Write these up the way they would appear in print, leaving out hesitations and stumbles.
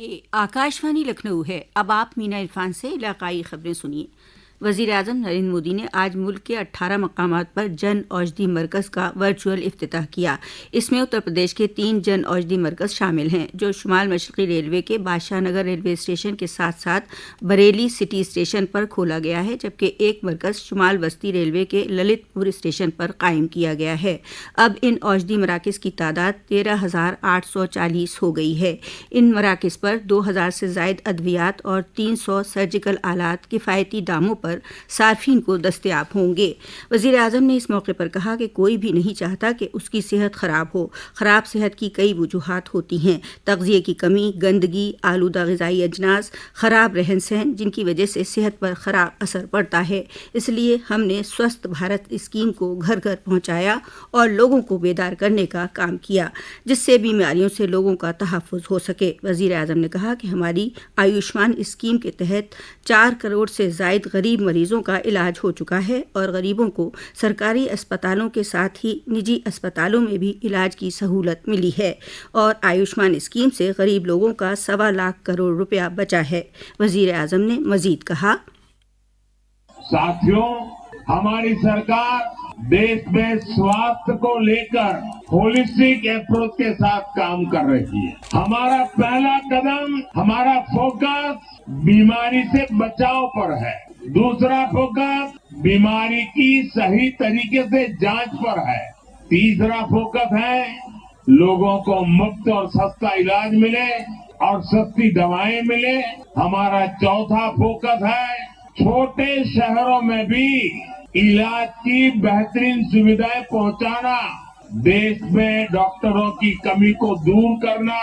ये आकाशवाणी लखनऊ है। अब आप मीना इरफान से इलाकाई खबरें सुनिए। वज़ीर आज़म नरेंद्र मोदी ने आज मुल्क के 18 मकामात पर जन औषधि मरकज़ का वर्चुअल इफ्तिताह किया। इसमें उत्तर प्रदेश के 3 जन औषधि मरकज़ शामिल हैं, जो शुमाल मशरक़ी रेलवे के बादशाह नगर रेलवे स्टेशन के साथ साथ बरेली सिटी स्टेशन पर खोला गया है, जबकि एक मरकज़ शुमाल बस्ती रेलवे के ललितपुर स्टेशन पर कायम किया गया है। अब इन औषधि मराकज़ की तादाद 13,840 हो गई है। इन मराकज़ पर 2,000 से ज़ायद अद्वियात और 300 सर्जिकल आलात किफ़ायती दामों पर सार्फिन को दस्तयाब होंगे। वज़ीर आज़म ने इस मौके पर कहा कि कोई भी नहीं चाहता कि उसकी सेहत ख़राब हो। ख़राब सेहत की कई वजूहात होती हैं: तग़ज़िये की कमी, गंदगी, आलूदा ग़िज़ाई अजनास, ख़राब रहन सहन, जिनकी वजह से सेहत पर ख़राब असर पड़ता है। इसलिए हमने स्वस्थ भारत स्कीम को घर घर पहुँचाया और लोगों को बेदार करने का काम किया, जिससे बीमारियों से लोगों का तहफ़्फ़ुज़ हो सके। वज़ीर आज़म ने कहा कि हमारी आयुष्मान स्कीम के तहत 4 करोड़ से ज़ायद गरीब मरीजों का इलाज हो चुका है और गरीबों को सरकारी अस्पतालों के साथ ही निजी अस्पतालों में भी इलाज की सहूलत मिली है और आयुष्मान स्कीम से गरीब लोगों का 1.25 लाख करोड़ रुपया बचा है। वज़ीर आज़म ने मजीद कहा, साथियों, हमारी सरकार देश में स्वास्थ्य को लेकर होलिस्टिक अप्रोच के साथ काम कर रही है। हमारा पहला कदम, हमारा फोकस बीमारी से बचाव पर है। दूसरा फोकस बीमारी की सही तरीके से जांच पर है। तीसरा फोकस है लोगों को मुफ्त और सस्ता इलाज मिले और सस्ती दवाएं मिले। हमारा चौथा फोकस है छोटे शहरों में भी इलाज की बेहतरीन सुविधाएं पहुंचाना, देश में डॉक्टरों की कमी को दूर करना,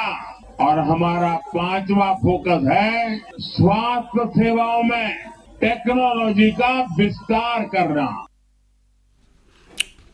और हमारा 5वां फोकस है स्वास्थ्य सेवाओं में टेक्नोलॉजी का विस्तार करना।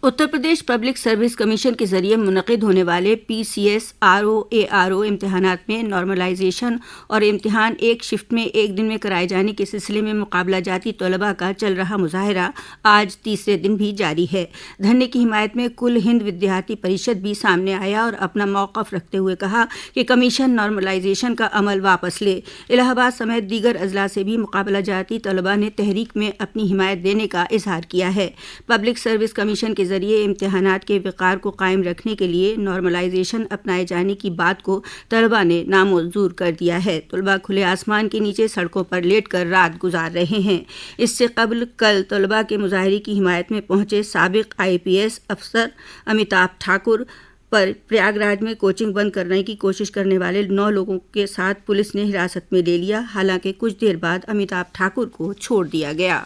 Uttar Pradesh public service commission के जरिए मुनक़िद होने वाले PCS RO इम्तिहानात में नॉर्मलाइजेशन और इम्तिहान एक शिफ्ट में एक दिन में कराए जाने के सिलसिले में मुकाबला जाती तलबा का चल रहा मुजाहरा आज तीसरे दिन भी जारी है। धरने की हिमायत में कुल हिंद विद्यार्थी परिषद भी सामने आया और अपना मौक़िफ़ रखते हुए कहा कि कमीशन नॉर्मलाइजेशन का अमल वापस ले। इलाहाबाद समेत दीगर अजला से भी मुकाबला जाती तलबा ने तहरीक में अपनी हिमायत देने का इजहार किया है। पब्लिक सर्विस कमीशन के जरिए इम्तिहानात के वक़ार को कायम रखने के लिए नॉर्मलाइजेशन अपनाए जाने की बात को तलबा ने नामंजूर कर दिया है। तलबा खुले आसमान के नीचे सड़कों पर लेटकर रात गुजार रहे हैं। इससे कबल कल तलबा के मुजाहरे की हिमायत में पहुंचे साबिक IPS अफसर अमिताभ ठाकुर पर प्रयागराज में कोचिंग बंद करने की कोशिश करने वाले 9 लोगों के साथ पुलिस ने हिरासत में ले लिया। हालांकि कुछ देर बाद अमिताभ ठाकुर को छोड़ दिया गया।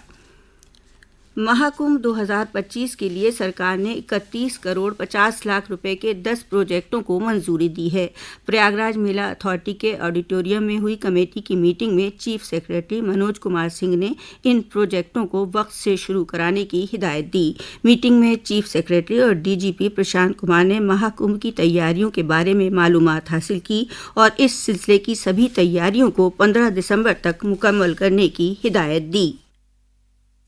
महाकुंभ 2025 के लिए सरकार ने 31 करोड़ 50 लाख रुपए के 10 प्रोजेक्टों को मंजूरी दी है। प्रयागराज मेला अथॉरिटी के ऑडिटोरियम में हुई कमेटी की मीटिंग में चीफ सेक्रेटरी मनोज कुमार सिंह ने इन प्रोजेक्टों को वक्त से शुरू कराने की हिदायत दी। मीटिंग में चीफ सेक्रेटरी और DGP प्रशांत कुमार ने महाकुंभ की तैयारियों के बारे में मालूमात हासिल की और इस सिलसिले की सभी तैयारियों को 15 दिसंबर तक मुकम्मल करने की हिदायत दी।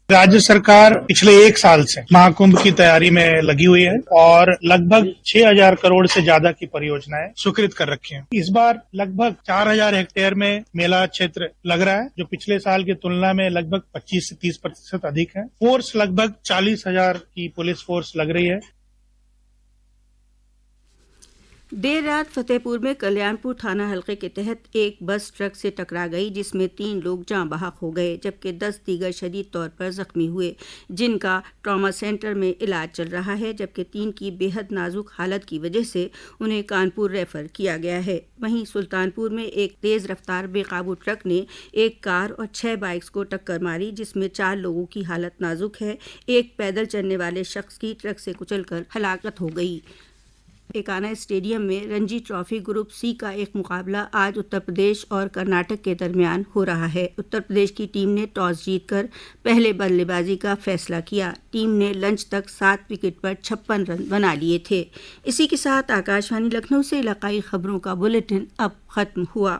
राज्य सरकार पिछले 1 साल से महाकुंभ की तैयारी में लगी हुई है और लगभग 6,000 करोड़ से ज्यादा की परियोजनाएं स्वीकृत कर रखी हैं। इस बार लगभग 4,000 हेक्टेयर में मेला क्षेत्र लग रहा है, जो पिछले साल की तुलना में लगभग 25 से 30% अधिक है। फोर्स लगभग 40,000 की पुलिस फोर्स लग रही है। देर रात फतेहपुर में कल्याणपुर थाना हलके के तहत एक बस ट्रक से टकरा गई, जिसमें 3 लोग जाँ बहक हो गए, जबकि 10 दीगर शदीद तौर पर जख्मी हुए, जिनका ट्रॉमा सेंटर में इलाज चल रहा है, जबकि 3 की बेहद नाजुक हालत की वजह से उन्हें कानपुर रेफर किया गया है। वहीं सुल्तानपुर में एक तेज़ रफ्तार बेकाबू ट्रक ने एक कार और 6 बाइक्स को टक्कर मारी, जिसमें 4 लोगों की हालत नाजुक है। एक पैदल चलने वाले शख्स की ट्रक से कुचलकर हलाकत हो गई। एकाना स्टेडियम में रणजी ट्रॉफी ग्रुप C का एक मुकाबला आज उत्तर प्रदेश और कर्नाटक के दरमियान हो रहा है। उत्तर प्रदेश की टीम ने टॉस जीतकर पहले बल्लेबाजी का फैसला किया। टीम ने लंच तक 7 विकेट पर 56 रन बना लिए थे। इसी के साथ आकाशवाणी लखनऊ से इलाकाई खबरों का बुलेटिन अब खत्म हुआ।